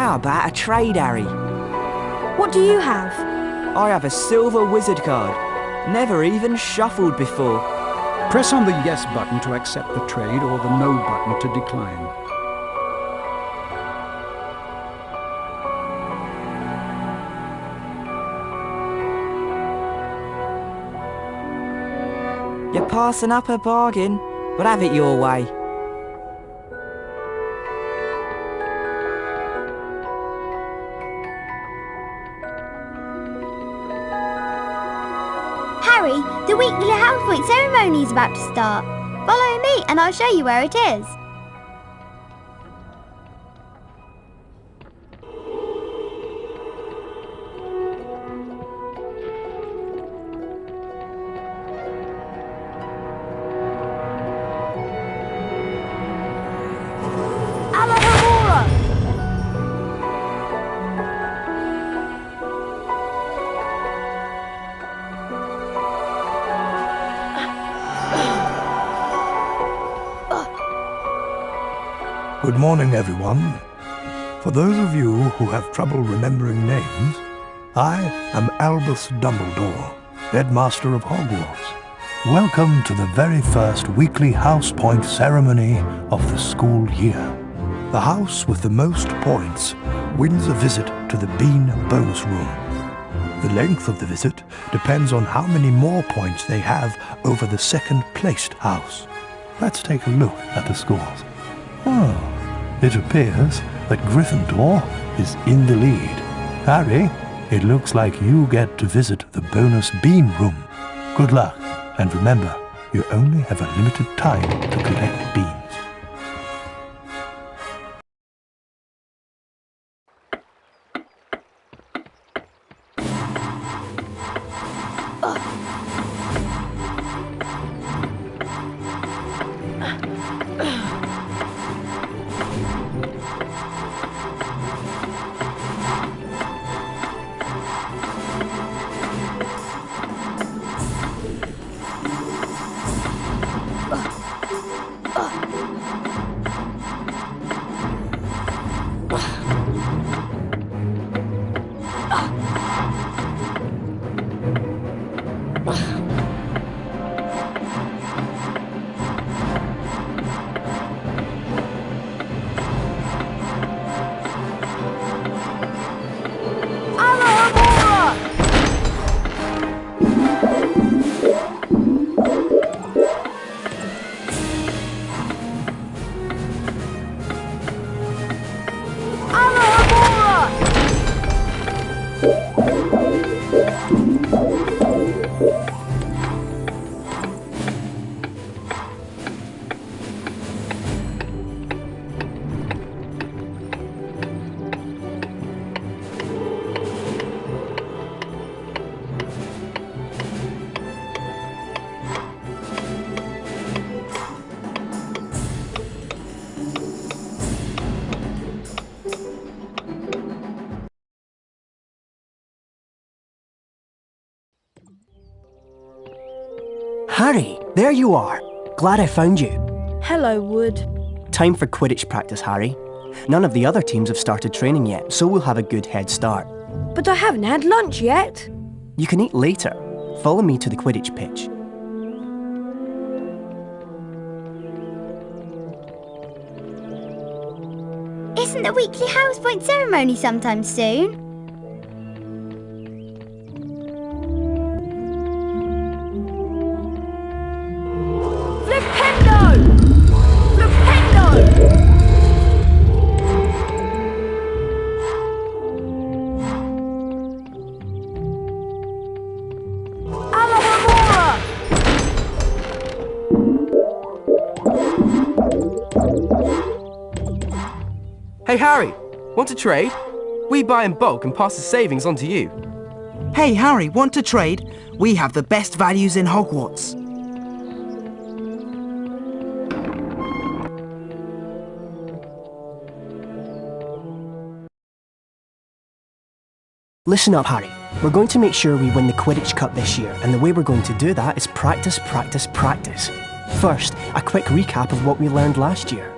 How about a trade, Harry? What do you have? I have a silver wizard card. Never even shuffled before. Press on the yes button to accept the trade or the no button to decline. You're passing up a bargain, but have it your way. Harry, the weekly house point ceremony is about to start. Follow me and I'll show you where it is. Good morning, everyone. For those of you who have trouble remembering names, I am Albus Dumbledore, Headmaster of Hogwarts. Welcome to the very first weekly house point ceremony of the school year. The house with the most points wins a visit to the Bean bonus room. The length of the visit depends on how many more points they have over the second-placed house. Let's take a look at the scores. It appears that Gryffindor is in the lead. Harry, it looks like you get to visit the bonus bean room. Good luck, and remember, you only have a limited time to collect beans. Harry, there you are. Glad I found you. Hello, Wood. Time for Quidditch practice, Harry. None of the other teams have started training yet, so we'll have a good head start. But I haven't had lunch yet. You can eat later. Follow me to the Quidditch pitch. Isn't the weekly house point ceremony sometime soon? Hey Harry, want to trade? We buy in bulk and pass the savings on to you. Hey Harry, want to trade? We have the best values in Hogwarts. Listen up, Harry. We're going to make sure we win the Quidditch Cup this year, and the way we're going to do that is practice, practice, practice. First, a quick recap of what we learned last year.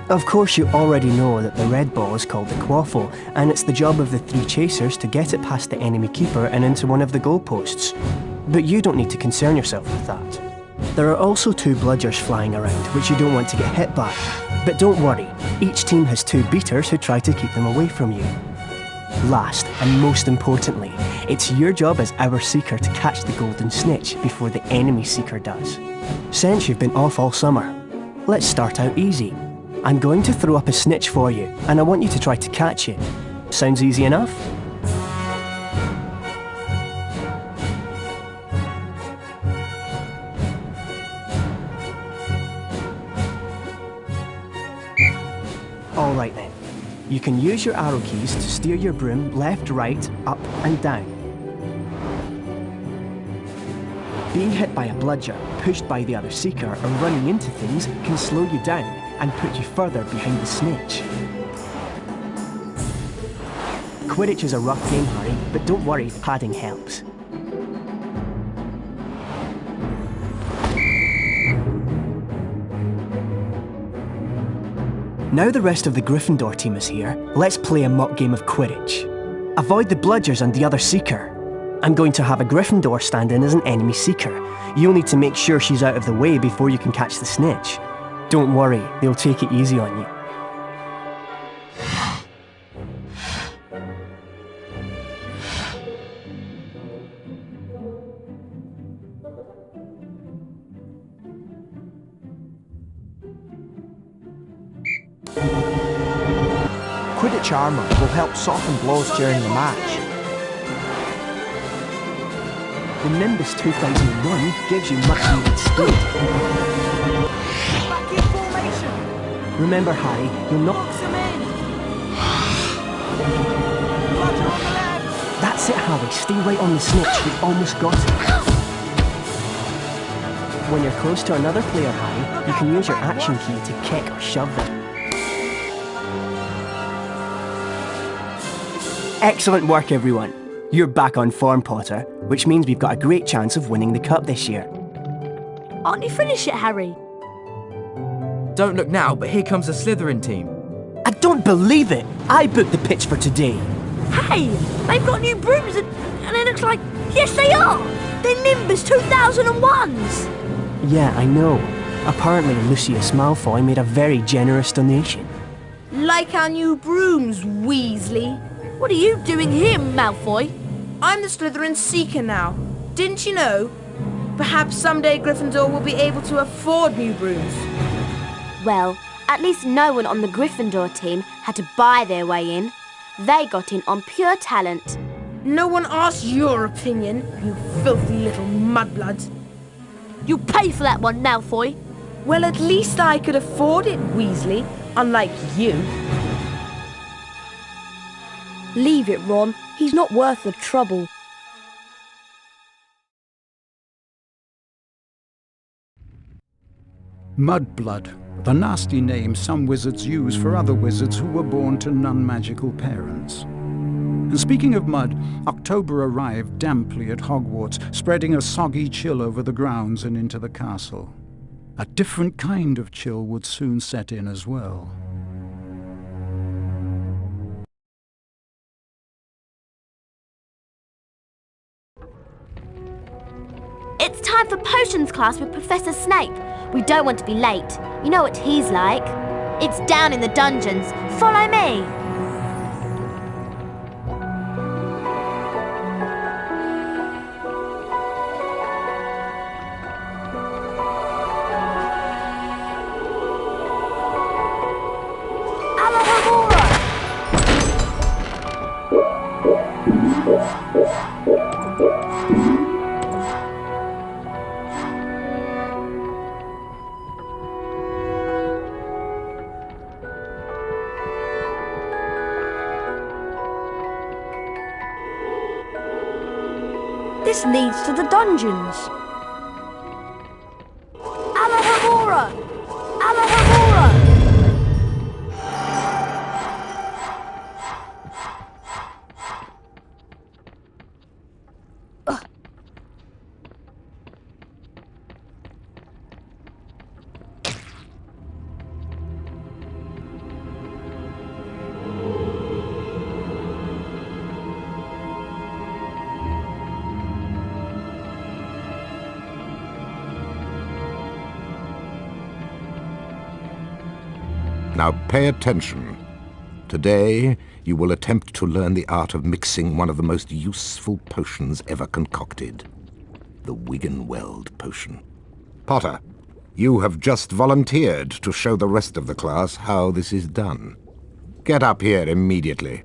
Of course, you already know that the red ball is called the quaffle, and it's the job of the 3 chasers to get it past the enemy keeper and into one of the goalposts. But you don't need to concern yourself with that. There are also 2 bludgers flying around, which you don't want to get hit by. But don't worry, each team has 2 beaters who try to keep them away from you. Last, and most importantly, it's your job as our seeker to catch the golden snitch before the enemy seeker does. Since you've been off all summer, let's start out easy. I'm going to throw up a snitch for you, and I want you to try to catch it. Sounds easy enough? Alright then. You can use your arrow keys to steer your broom left, right, up and down. Being hit by a bludger, pushed by the other seeker, or running into things can slow you down and put you further behind the snitch. Quidditch is a rough game, Harry, but don't worry, padding helps. Now the rest of the Gryffindor team is here, let's play a mock game of Quidditch. Avoid the bludgers and the other seeker. I'm going to have a Gryffindor stand in as an enemy seeker. You'll need to make sure she's out of the way before you can catch the snitch. Don't worry, they'll take it easy on you. Quidditch armour will help soften blows during the match. The Nimbus 2001 gives you much needed speed. Back in formation. Remember, Harry, you'll not... Box him in. Bludger on the left. That's it, Harry. Stay right on the snitch. You've almost got it. When you're close to another player, Harry, you can use your action key to kick or shove them. Excellent work, everyone. You're back on form, Potter, which means we've got a great chance of winning the cup this year. Aren't you finished yet, Harry? Don't look now, but here comes the Slytherin team. I don't believe it! I booked the pitch for today. Hey, they've got new brooms and it looks like... Yes, they are! They're Nimbus 2001s! Yeah, I know. Apparently Lucius Malfoy made a very generous donation. Like our new brooms, Weasley. What are you doing here, Malfoy? I'm the Slytherin Seeker now. Didn't you know? Perhaps someday Gryffindor will be able to afford new brooms. Well, at least no one on the Gryffindor team had to buy their way in. They got in on pure talent. No one asked your opinion, you filthy little mudblood. You pay for that one, Malfoy. Well, at least I could afford it, Weasley, unlike you. Leave it, Ron. He's not worth the trouble. Mudblood, the nasty name some wizards use for other wizards who were born to non-magical parents. And speaking of mud, October arrived damply at Hogwarts, spreading a soggy chill over the grounds and into the castle. A different kind of chill would soon set in as well. It's time for potions class with Professor Snape. We don't want to be late. You know what he's like. It's down in the dungeons. Follow me. This leads to the dungeons. Alohomora! Alohomora! Now pay attention. Today, you will attempt to learn the art of mixing one of the most useful potions ever concocted. The Wiggenweld potion. Potter, you have just volunteered to show the rest of the class how this is done. Get up here immediately.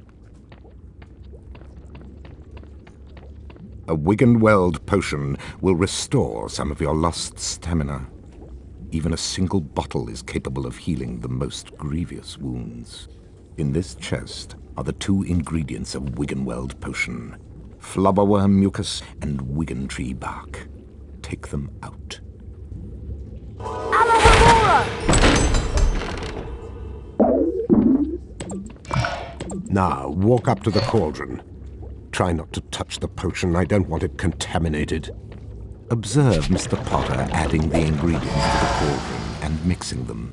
A Wiggenweld potion will restore some of your lost stamina. Even a single bottle is capable of healing the most grievous wounds. In this chest are the 2 ingredients of Wiggenweld potion: flubberworm mucus and wiggentree bark. Take them out. Now, walk up to the cauldron. Try not to touch the potion. I don't want it contaminated. Observe Mr. Potter adding the ingredients to the cauldron and mixing them.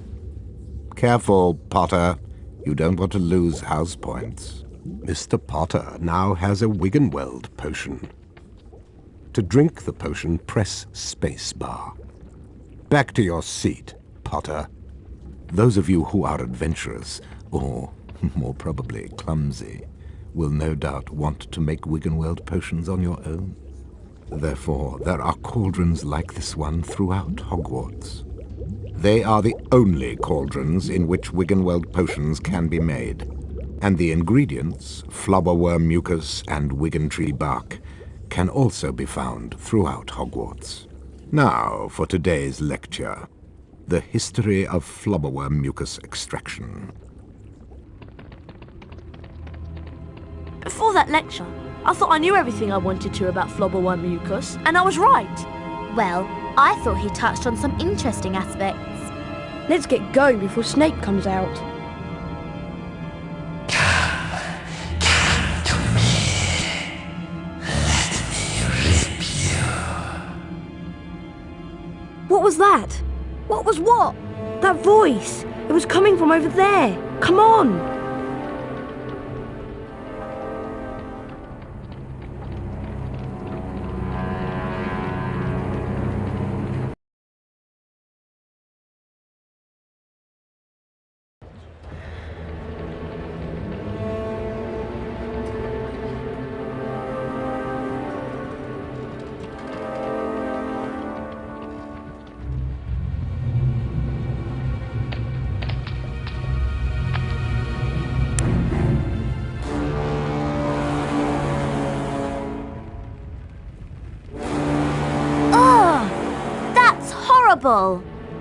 Careful, Potter. You don't want to lose house points. Mr. Potter now has a Wiggenweld potion. To drink the potion, press spacebar. Back to your seat, Potter. Those of you who are adventurous, or more probably clumsy, will no doubt want to make Wiggenweld potions on your own. Therefore, there are cauldrons like this one throughout Hogwarts. They are the only cauldrons in which Wiggenweld potions can be made, and the ingredients, flubberworm mucus and wiggentree bark, can also be found throughout Hogwarts. Now for today's lecture, the history of flubberworm mucus extraction. Before that lecture, I thought I knew everything I wanted to about flubberworm mucus, and I was right. Well, I thought he touched on some interesting aspects. Let's get going before Snape comes out. What was that? What was what? That voice. It was coming from over there. Come on.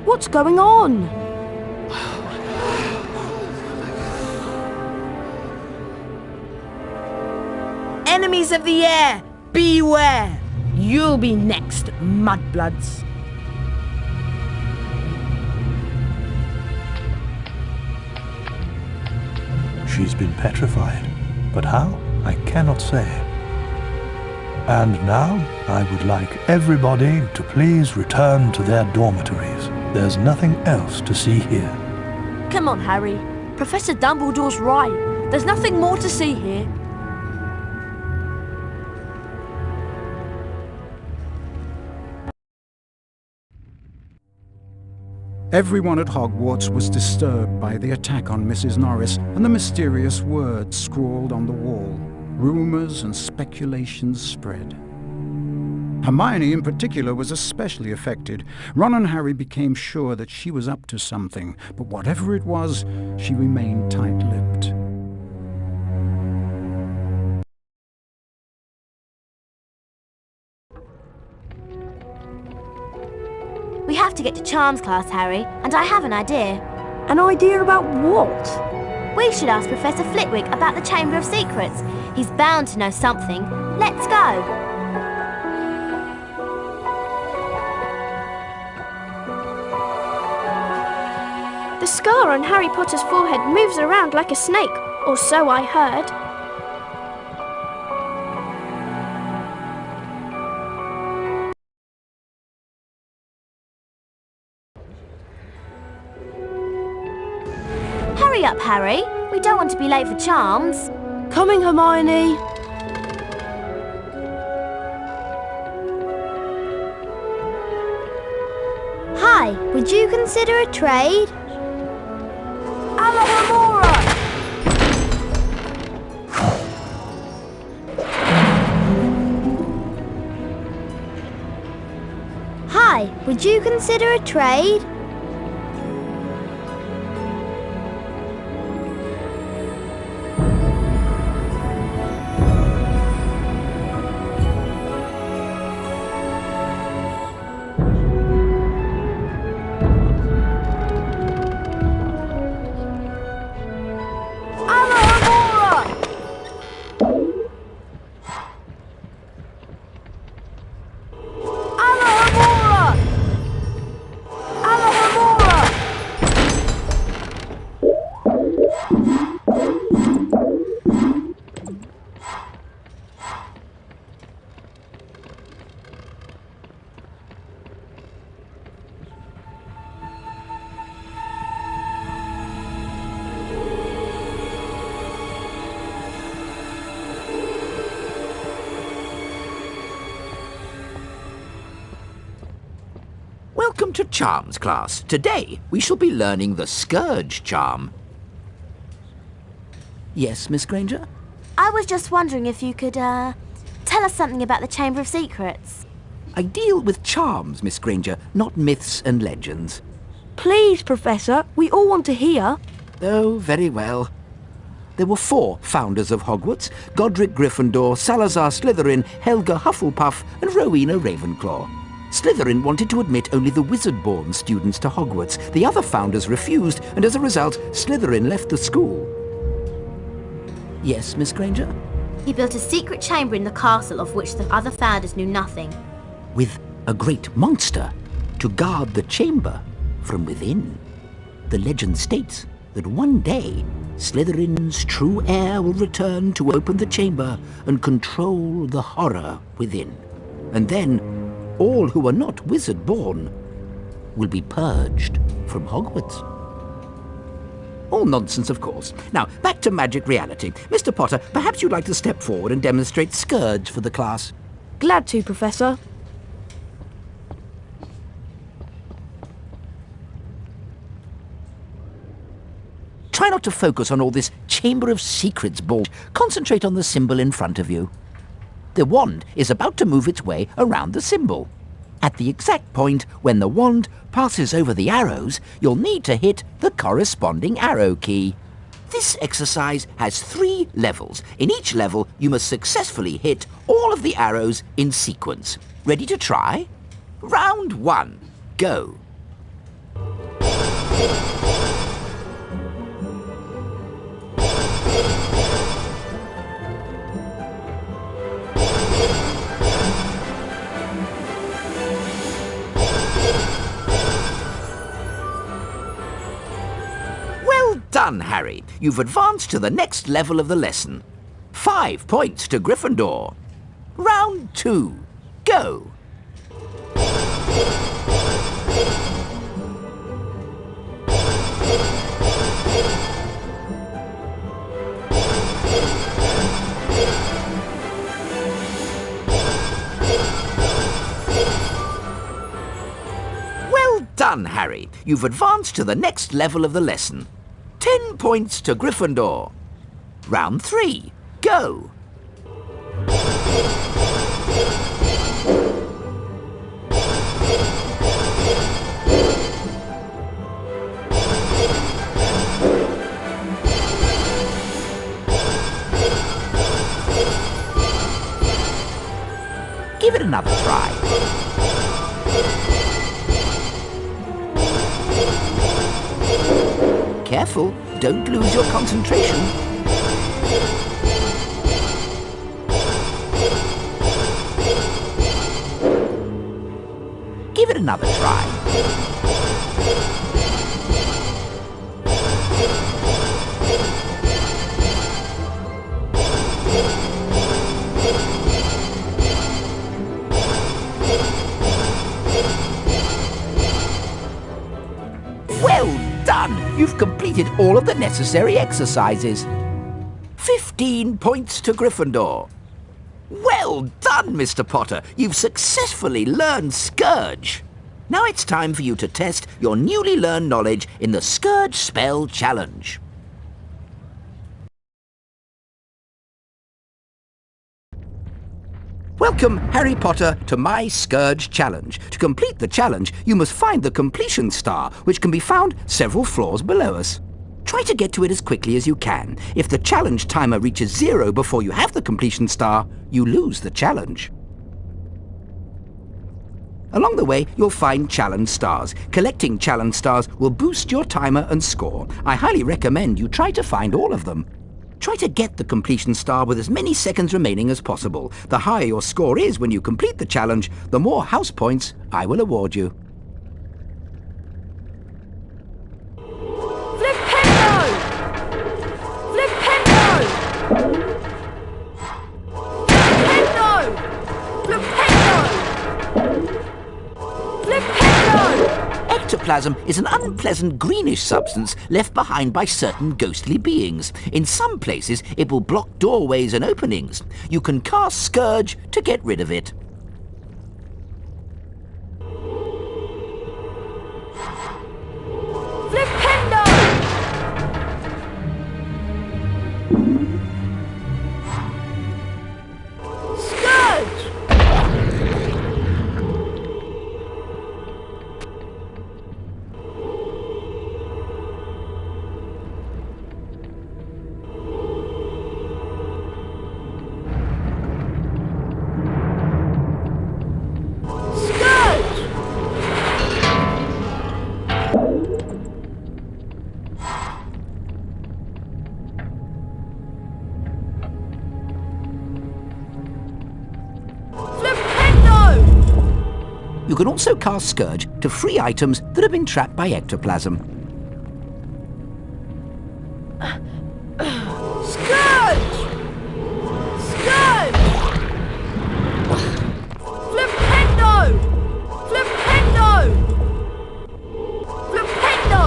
What's going on? Enemies of the air, beware! You'll be next, mudbloods. She's been petrified, but how? I cannot say. And now, I would like everybody to please return to their dormitories. There's nothing else to see here. Come on, Harry. Professor Dumbledore's right. There's nothing more to see here. Everyone at Hogwarts was disturbed by the attack on Mrs. Norris and the mysterious words scrawled on the wall. Rumours and speculations spread. Hermione in particular was especially affected. Ron and Harry became sure that she was up to something, but whatever it was, she remained tight-lipped. We have to get to Charms class, Harry, and I have an idea. An idea about what? We should ask Professor Flitwick about the Chamber of Secrets. He's bound to know something. Let's go. The scar on Harry Potter's forehead moves around like a snake, or so I heard. Hurry up, Harry. We don't want to be late for Charms. Coming, Hermione. Hi, would you consider a trade? Would you consider a trade? Welcome to Charms class. Today we shall be learning the Scourge charm. Yes, Miss Granger? I was just wondering if you could, tell us something about the Chamber of Secrets. I deal with charms, Miss Granger, not myths and legends. Please, Professor, we all want to hear. Oh, very well. There were 4 founders of Hogwarts: Godric Gryffindor, Salazar Slytherin, Helga Hufflepuff, and Rowena Ravenclaw. Slytherin wanted to admit only the wizard-born students to Hogwarts. The other founders refused, and as a result, Slytherin left the school. Yes, Miss Granger? He built a secret chamber in the castle of which the other founders knew nothing. With a great monster to guard the chamber from within. The legend states that one day, Slytherin's true heir will return to open the chamber and control the horror within. And then, all who are not wizard-born will be purged from Hogwarts. All nonsense, of course. Now, back to magic reality. Mr. Potter, perhaps you'd like to step forward and demonstrate Scourge for the class. Glad to, Professor. Try not to focus on all this Chamber of Secrets bull. Concentrate on the symbol in front of you. The wand is about to move its way around the symbol. At the exact point when the wand passes over the arrows, you'll need to hit the corresponding arrow key. This exercise has 3 levels. In each level, you must successfully hit all of the arrows in sequence. Ready to try? Round 1. Go. Well done, Harry. You've advanced to the next level of the lesson. 5 points to Gryffindor. Round 2. Go. Well done, Harry. You've advanced to the next level of the lesson. 10 points to Gryffindor. Round 3. Go. Give it another try. Careful, don't lose your concentration. Give it another try. Well done! You've completed all of the necessary exercises. 15 points to Gryffindor. Well done, Mr. Potter. You've successfully learned Scourge. Now it's time for you to test your newly learned knowledge in the Scourge Spell Challenge. Welcome, Harry Potter, to my Scourge challenge. To complete the challenge, you must find the completion star, which can be found several floors below us. Try to get to it as quickly as you can. If the challenge timer reaches 0 before you have the completion star, you lose the challenge. Along the way, you'll find challenge stars. Collecting challenge stars will boost your timer and score. I highly recommend you try to find all of them. Try to get the completion star with as many seconds remaining as possible. The higher your score is when you complete the challenge, the more house points I will award you. Flipendo! Flipendo! Flipendo! Flipendo! Ectoplasm is an unpleasant greenish substance left behind by certain ghostly beings. In some places, it will block doorways and openings. You can cast Scourge to get rid of it. Flipendo! Scourge! You can also cast Scourge to free items that have been trapped by ectoplasm. Scourge! Scourge! Flipendo! Flipendo! Flipendo!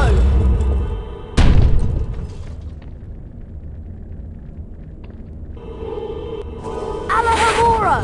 Alahamora!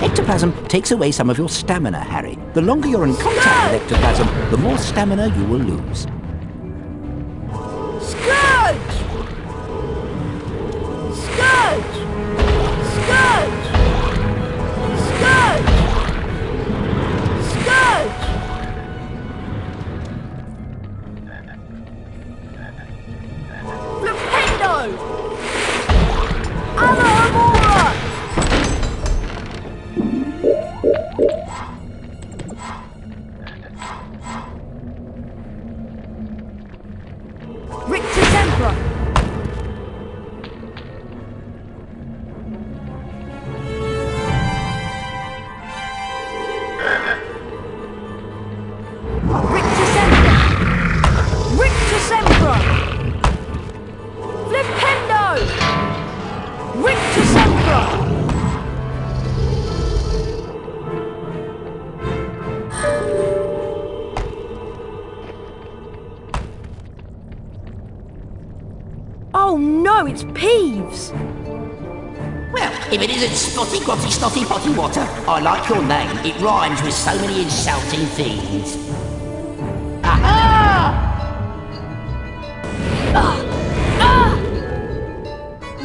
Ectoplasm takes away some of your stamina, Harry. The longer you're in contact with ectoplasm, the more stamina you will lose. Scourge! Scourge! Scourge! Scourge! Scourge! Flipendo! Alahamora! Oh no, it's Peeves! Well, if it isn't Spotty Grotty Snotty Potty Water, I like your name. It rhymes with so many insulting things. Aha!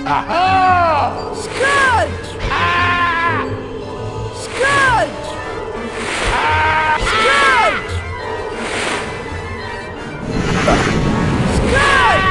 Aha! Scourge! Scourge! Scourge! Scourge! Scourge!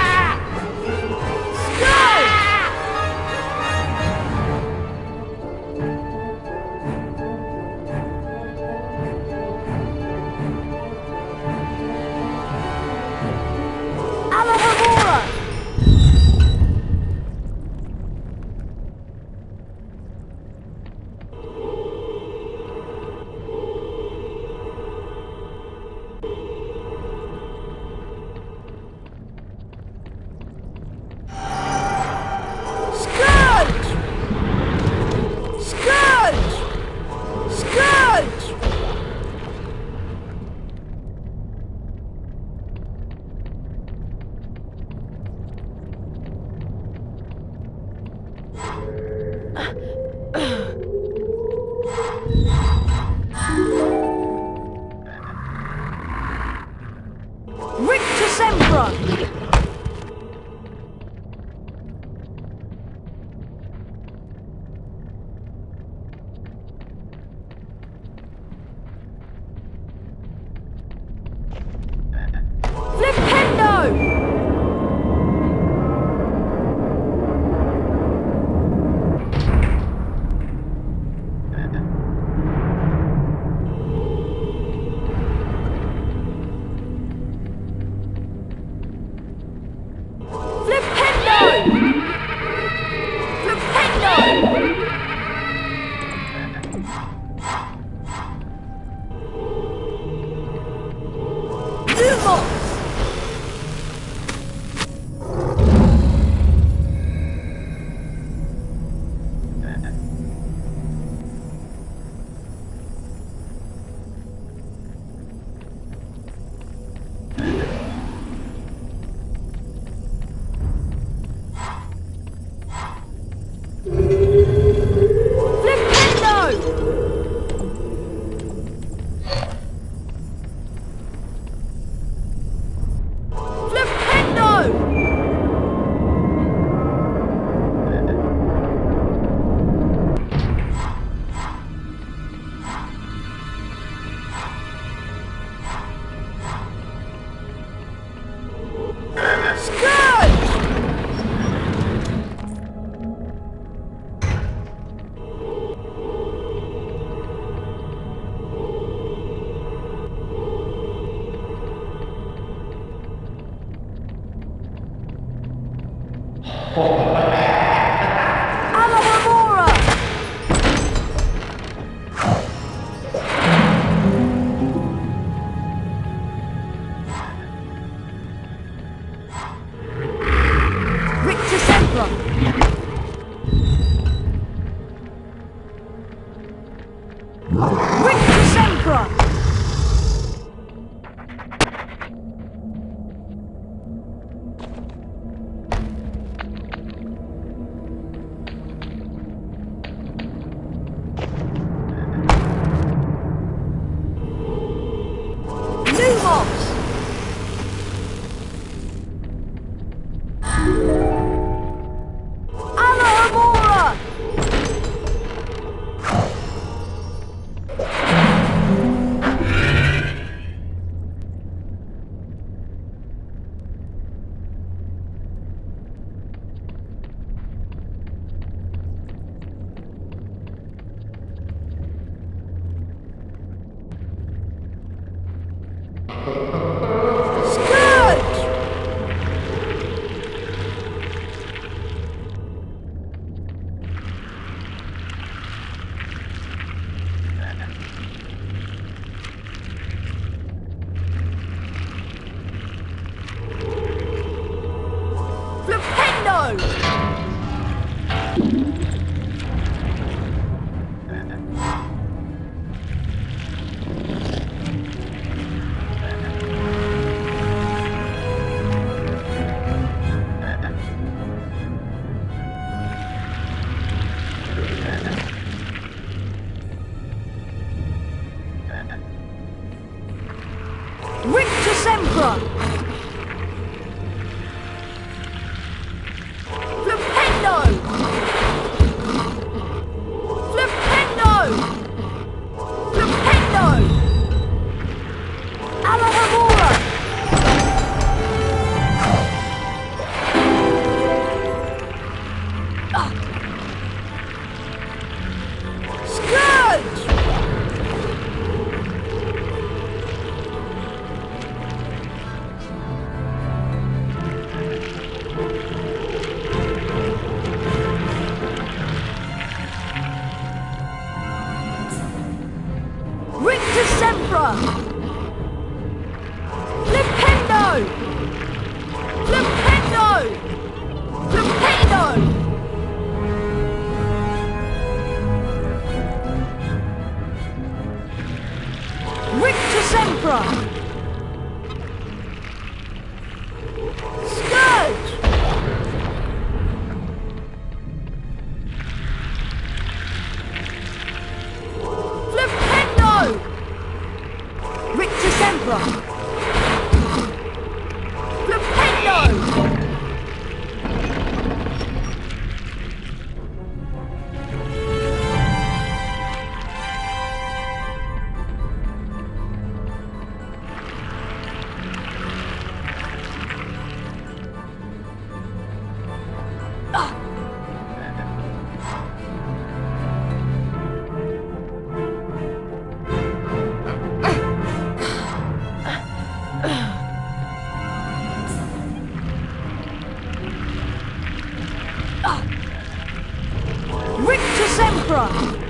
Sempra!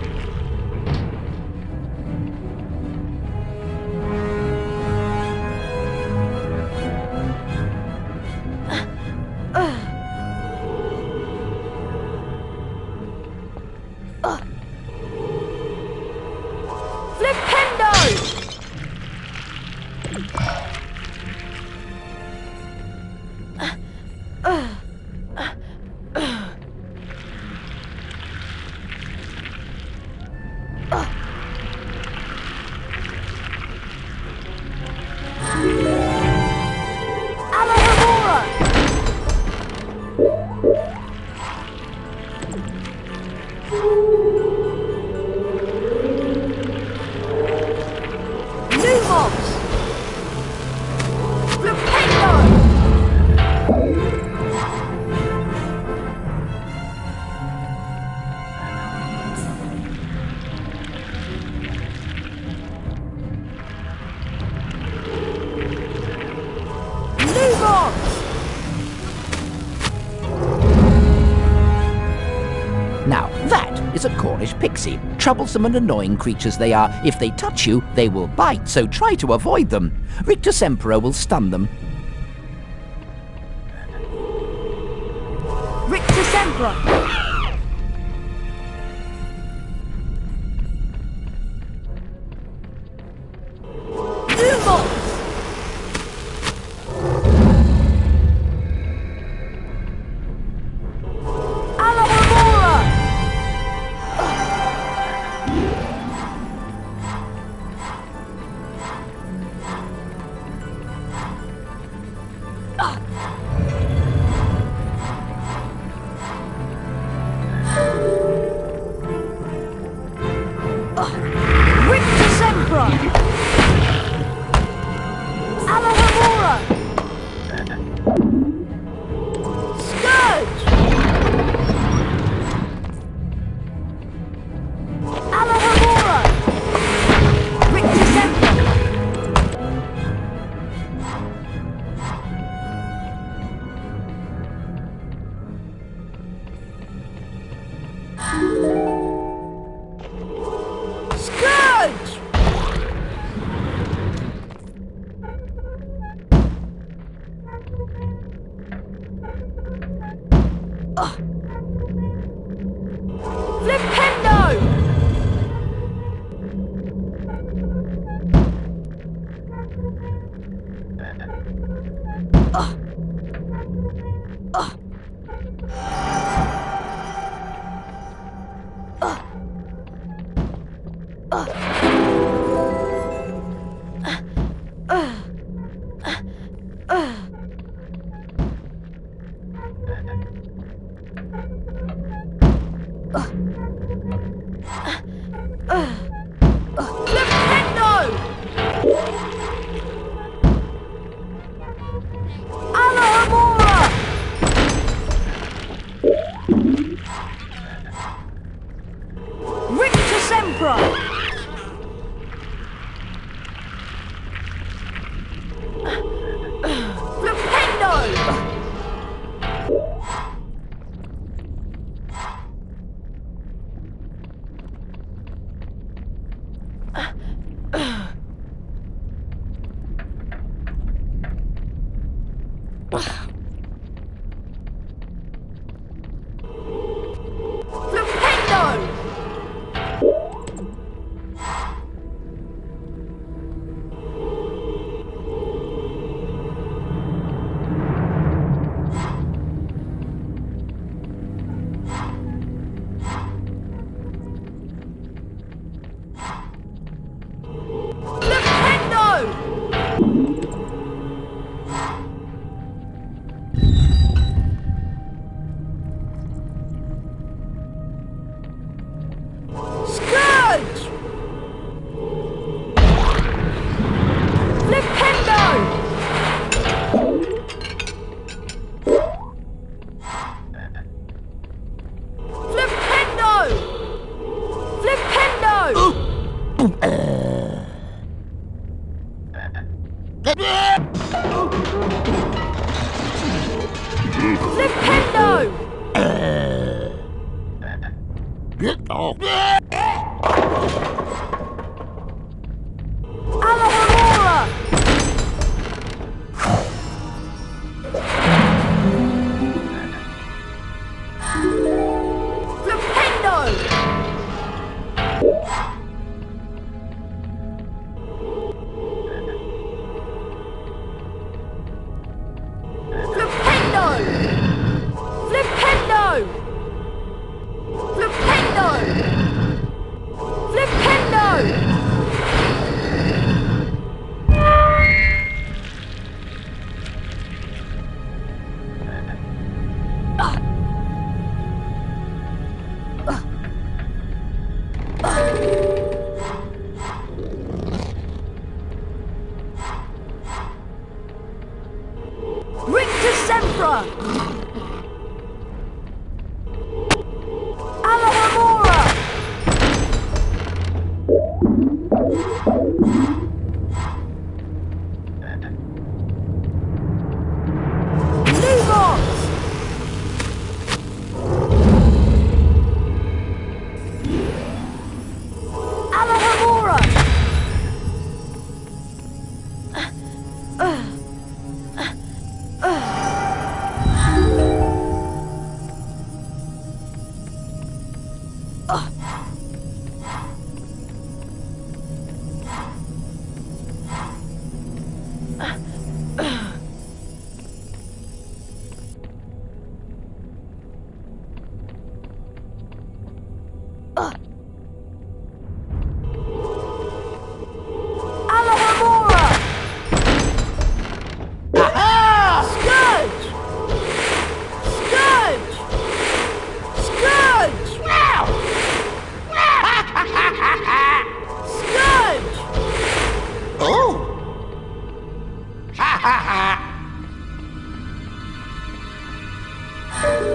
Now, that is a Cornish pixie. Troublesome and annoying creatures they are. If they touch you, they will bite, so try to avoid them. Rictus Sempra will stun them. Rictus Sempra!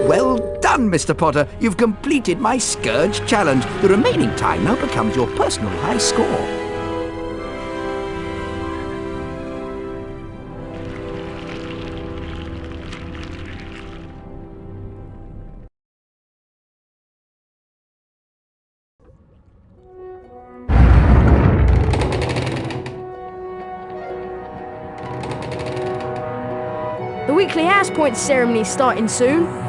Well done, Mr. Potter. You've completed my Scourge challenge. The remaining time now becomes your personal high score. The weekly house point ceremony is starting soon.